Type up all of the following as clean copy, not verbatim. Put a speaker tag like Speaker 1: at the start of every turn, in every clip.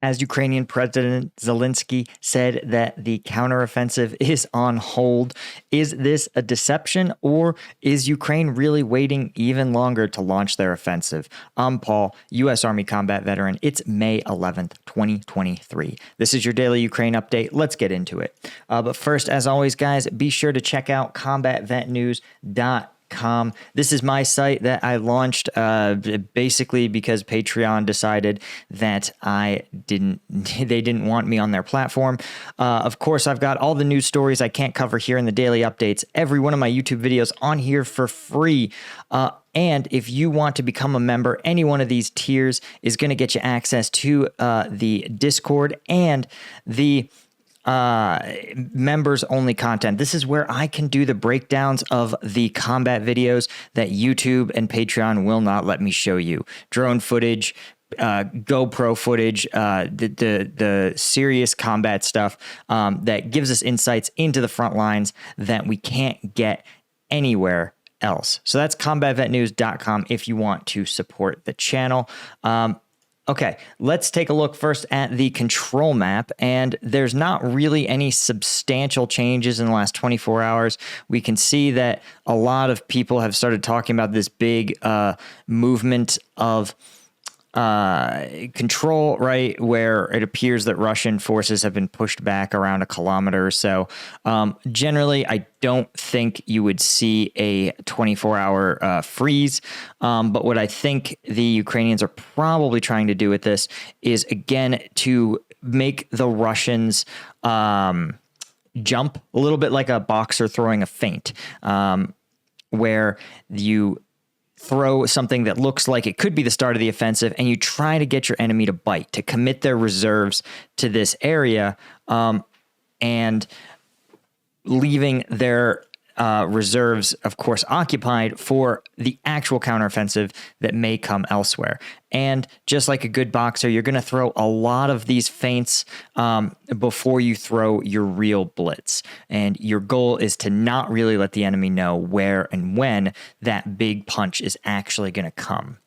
Speaker 1: as Ukrainian President Zelenskyy said that the counteroffensive is on hold. Is this a deception, or is Ukraine really waiting even longer to launch their offensive? I'm Paul, U.S. Army combat veteran. It's May 11th, 2023. This is your daily Ukraine update. Let's get into it. But first, as always, guys, be sure to check out combatvetnews.com. This is my site that I launched basically because Patreon decided that they didn't want me on their platform. Of course, I've got all the news stories I can't cover here in the daily updates, every one of my YouTube videos on here for free. And if you want to become a member, any one of these tiers is going to get you access to the Discord and the members only content. This is where I can do the breakdowns of the combat videos that YouTube and Patreon will not let me show you. Drone footage, GoPro footage, the serious combat stuff that gives us insights into the front lines that we can't get anywhere else. So that's combatvetnews.com if you want to support the channel. Okay, let's take a look first at the control map, and there's not really any substantial changes in the last 24 hours. We can see that a lot of people have started talking about this big movement of control, right, where it appears that Russian forces have been pushed back around a kilometer or so. Generally, I don't think you would see a 24-hour freeze, but what I think the Ukrainians are probably trying to do with this is, again, to make the Russians jump a little bit like a boxer throwing a feint, where you throw something that looks like it could be the start of the offensive, and you try to get your enemy to bite, to commit their reserves to this area, and leaving their reserves, of course, occupied for the actual counteroffensive that may come elsewhere. And just like a good boxer, you're going to throw a lot of these feints before you throw your real blitz. And your goal is to not really let the enemy know where and when that big punch is actually going to come.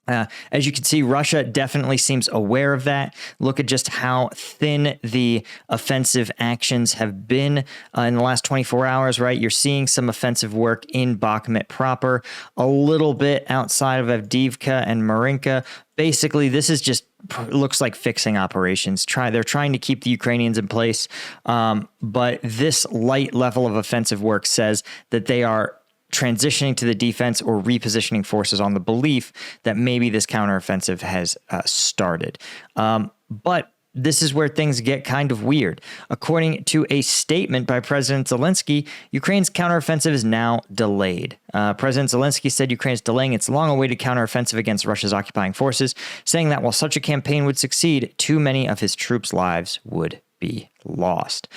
Speaker 1: As you can see, Russia definitely seems aware of that. Look at just how thin the offensive actions have been in the last 24 hours, right? You're seeing some offensive work in Bakhmut proper, a little bit outside of Avdiivka and Marinka. Basically, this is just looks like fixing operations. They're trying to keep the Ukrainians in place, but this light level of offensive work says that they are transitioning to the defense or repositioning forces on the belief that maybe this counteroffensive has started. But this is where things get kind of weird. According to a statement by President Zelenskyy, Ukraine's counteroffensive is now delayed. President Zelenskyy said Ukraine is delaying its long-awaited counteroffensive against Russia's occupying forces, saying that while such a campaign would succeed, too many of his troops' lives would be lost.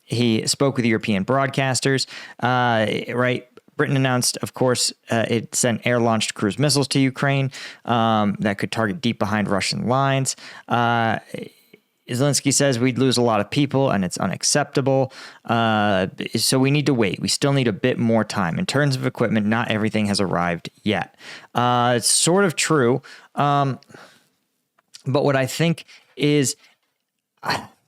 Speaker 1: He spoke with European broadcasters, right? Britain announced, of course, it sent air-launched cruise missiles to Ukraine that could target deep behind Russian lines. Zelenskyy says we'd lose a lot of people and it's unacceptable. So we need to wait. We still need a bit more time. In terms of equipment, not everything has arrived yet. It's sort of true. But what I think is,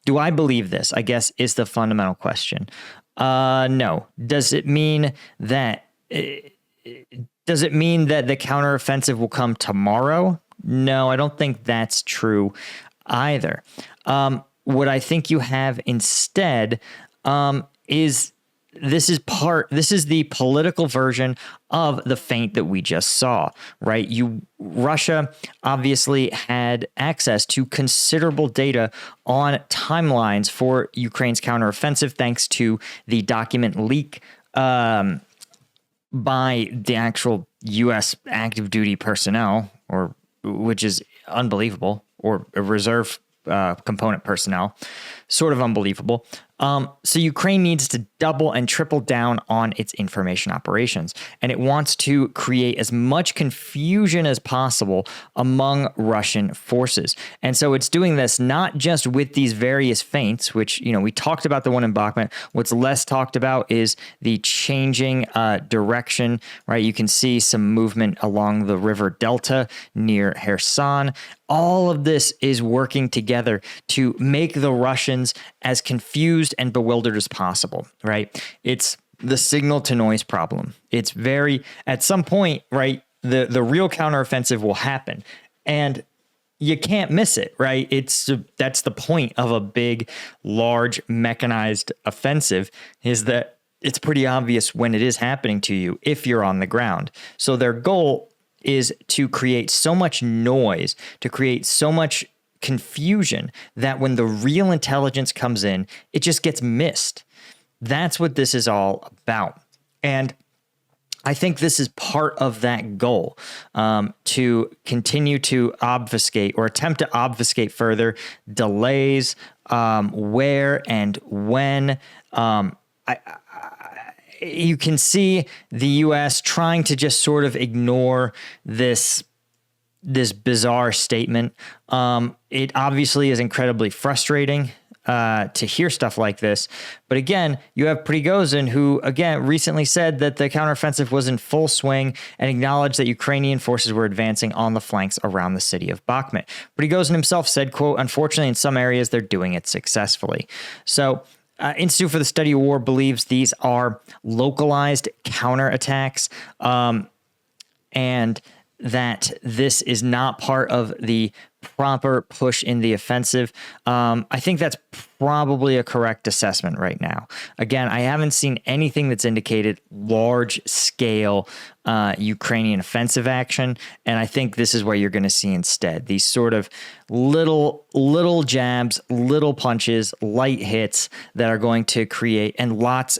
Speaker 1: do I believe this, I guess, is the fundamental question. No. Does it mean that the counteroffensive will come tomorrow? No, I don't think that's true either. What I think you have instead is this is the political version of the feint that we just saw, right? Russia obviously had access to considerable data on timelines for Ukraine's counteroffensive, thanks to the document leak by the actual U.S. active duty personnel, which is unbelievable, or a reserve component personnel, sort of unbelievable. So Ukraine needs to double and triple down on its information operations, and it wants to create as much confusion as possible among Russian forces. And so it's doing this not just with these various feints, which, we talked about the one in Bakhmut. What's less talked about is the changing direction, right? You can see some movement along the river delta near Kherson. all of this is working together to make the Russians as confused and bewildered as possible, right? It's the signal to noise problem. It's very, at some point, right, the real counteroffensive will happen. And you can't miss it, right? That's the point of a big, large, mechanized offensive, is that it's pretty obvious when it is happening to you if you're on the ground. So their goal is to create so much noise, to create so much confusion that when the real intelligence comes in, it just gets missed. That's what this is all about. And I think this is part of that goal, to continue to obfuscate or attempt to obfuscate further delays, where and when. You can see the U.S. trying to just sort of ignore this bizarre statement. It obviously is incredibly frustrating to hear stuff like this. But again, you have Prigozhin, who, again, recently said that the counteroffensive was in full swing and acknowledged that Ukrainian forces were advancing on the flanks around the city of Bakhmut. Prigozhin himself said, quote, "Unfortunately, in some areas, they're doing it successfully." So Institute for the Study of War believes these are localized counterattacks, and that this is not part of the proper push in the offensive. I think that's probably a correct assessment right now. Again, I haven't seen anything that's indicated large scale Ukrainian offensive action. And I think this is what you're going to see instead. These sort of little jabs, little punches, light hits that are going to create and lots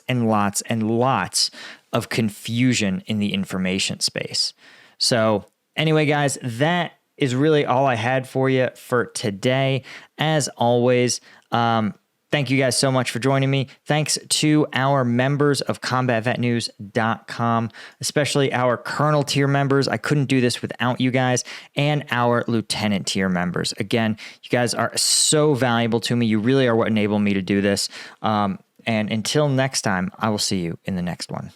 Speaker 1: of confusion in the information space. So anyway, guys, that is really all I had for you for today. As always, thank you guys so much for joining me. Thanks to our members of combatvetnews.com, especially our colonel tier members. I couldn't do this without you guys, and our lieutenant tier members. Again, you guys are so valuable to me. You really are what enabled me to do this. And until next time, I will see you in the next one.